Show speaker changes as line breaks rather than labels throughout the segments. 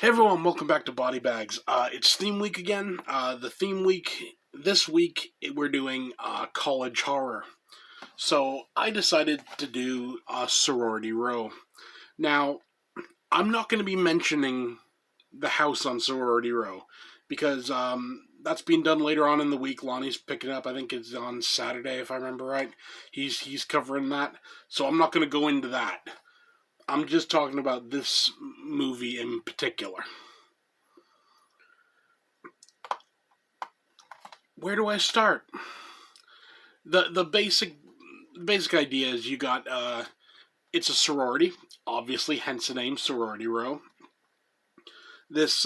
Hey everyone, welcome back to Body Bags. It's theme week again. The theme week this week we're doing college horror. So I decided to do Sorority Row. Now I'm not going to be mentioning the house on Sorority Row because that's being done later on in the week. Lonnie's picking up. I think it's on Saturday if I remember right. He's covering that. So I'm not going to go into that. I'm just talking about this movie in particular. Where do I start? The basic idea is you got it's a sorority, obviously, hence the name Sorority Row. This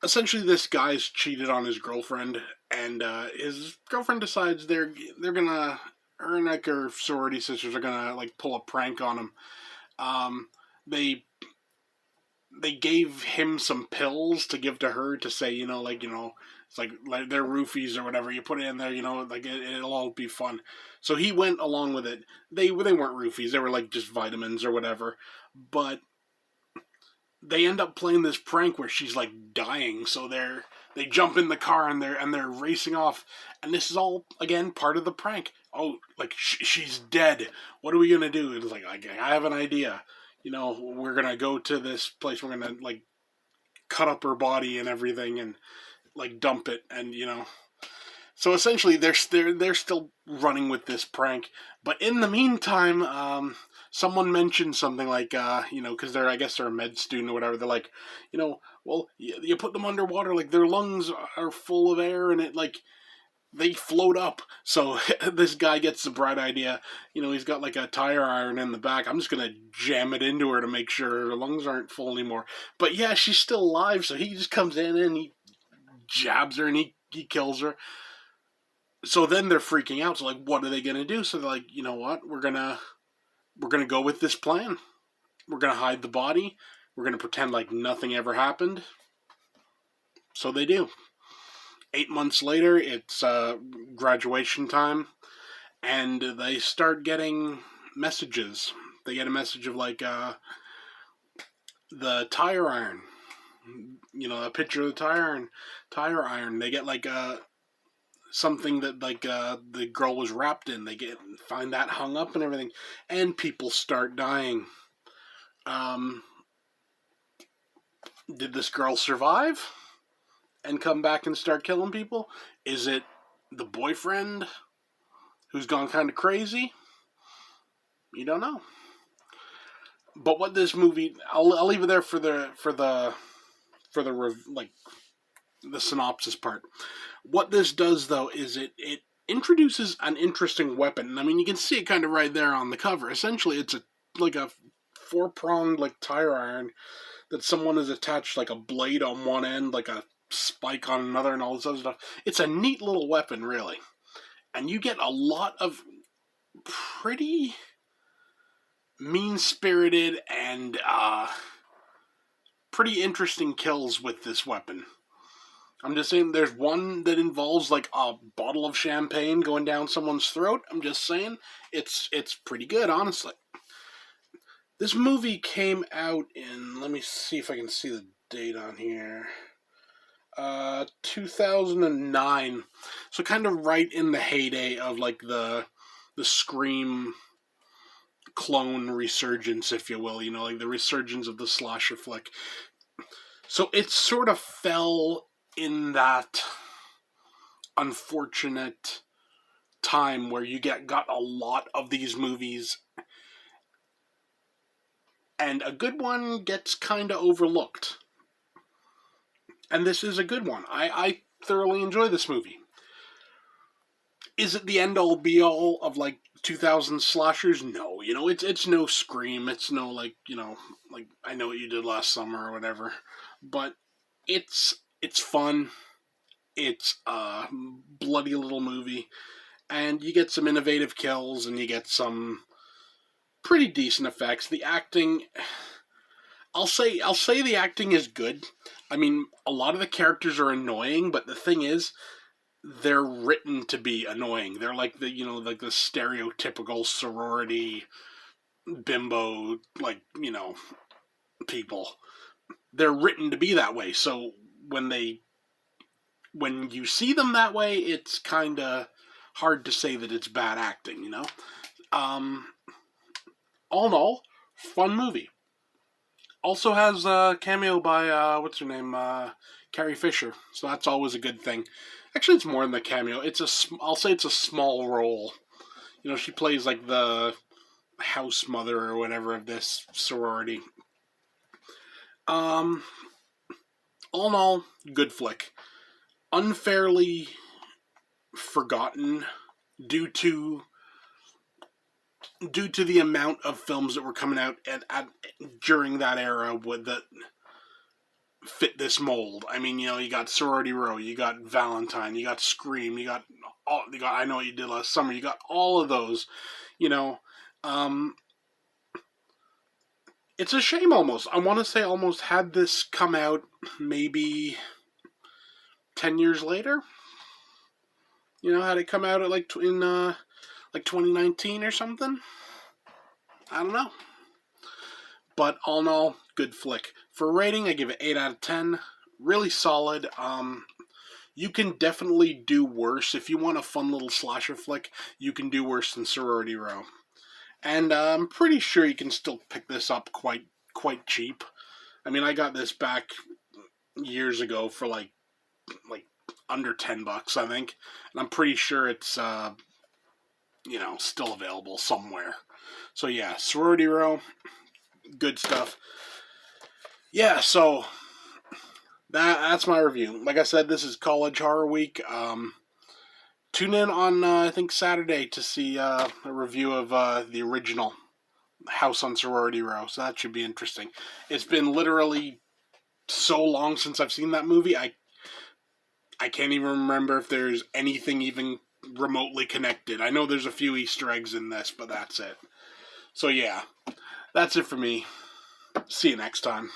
essentially this guy's cheated on his girlfriend, and his girlfriend decides they're gonna her and like her sorority sisters are gonna like pull a prank on him. Um, they they gave him some pills to give to her to say, it's like they're roofies or whatever. You put it in there, like it'll all be fun. So he went along with it. They weren't roofies. They were like just vitamins or whatever. But they end up playing this prank where she's like dying. So they jump in the car and they're racing off. And this is all again part of the prank. Oh, like she's dead. What are we gonna do? It's like I have an idea. We're gonna go to this place. We're gonna like cut up her body and everything and like dump it, and so essentially they're still running with this prank. But in the meantime, someone mentioned something like because I guess they're a med student or whatever. They're like, well, you put them underwater, like their lungs are full of air and it like they float up. So this guy gets the bright idea. He's got like a tire iron in the back. I'm just gonna jam it into her to make sure her lungs aren't full anymore. But yeah, she's still alive. So he just comes in and he jabs her and he kills her. So then they're freaking out. So like, what are they gonna do? So they're like, you know what? We're gonna go with this plan. We're gonna hide the body. We're gonna pretend like nothing ever happened. So they do. 8 months later, it's graduation time, and they start getting messages. They get a message of like the tire iron, a picture of the tire iron. They get like something that like the girl was wrapped in. They find that hung up and everything, and people start dying. Um, did this girl survive and come back and start killing people? Is it the boyfriend who's gone kind of crazy? You don't know. But what this movie, I'll leave it there for the like the synopsis part. What this does though is it introduces an interesting weapon. I mean, you can see it kind of right there on the cover. Essentially, it's a four-pronged like tire iron that someone has attached like a blade on one end, like a spike on another, and all this other stuff. It's a neat little weapon, really, and you get a lot of pretty mean-spirited and pretty interesting kills with this weapon. I'm just saying there's one that involves like a bottle of champagne going down someone's throat. I'm just saying it's pretty good, honestly. This movie came out in, let me see if I can see the date on here. 2009. So kind of right in the heyday of like the Scream clone resurgence, if you will, like the resurgence of the slasher flick. So it sort of fell in that unfortunate time where you got a lot of these movies and a good one gets kind of overlooked. And this is a good one. I thoroughly enjoy this movie. Is it the end all be all of like 2000 slashers? No, it's no Scream. It's no like like I Know What You Did Last Summer or whatever. But it's fun. It's a bloody little movie, and you get some innovative kills, and you get some pretty decent effects. The acting, I'll say the acting is good. I mean, a lot of the characters are annoying, but the thing is, they're written to be annoying. They're like like the stereotypical sorority bimbo, like people. They're written to be that way. So when you see them that way, it's kind of hard to say that it's bad acting, you know? All in all, fun movie. Also has a cameo by, what's her name? Carrie Fisher. So that's always a good thing. Actually, it's more than the cameo. I'll say it's a small role. You know, she plays like the house mother or whatever of this sorority. Um, all in all, good flick. Unfairly forgotten due to the amount of films that were coming out during that era that fit this mold. I mean, you know, you got Sorority Row, you got Valentine, you got Scream, you got I Know What You Did Last Summer, you got all of those. You know, it's a shame almost. I want to say almost had this come out maybe 10 years later. You know, had it come out at like 2019 or something. I don't know. But all in all, good flick. For a rating, I give it 8 out of 10. Really solid. You can definitely do worse. If you want a fun little slasher flick, you can do worse than Sorority Row. And I'm pretty sure you can still pick this up quite cheap. I mean, I got this back years ago for like under $10, I think. And I'm pretty sure it's still available somewhere. So yeah, Sorority Row, good stuff. Yeah, so that's my review. Like I said, this is College Horror Week. Tune in on I think Saturday to see a review of the original House on Sorority Row. So that should be interesting. It's been literally so long since I've seen that movie. I can't even remember if there's anything even remotely connected. I know there's a few Easter eggs in this, but that's it. So yeah, that's it for me. See you next time.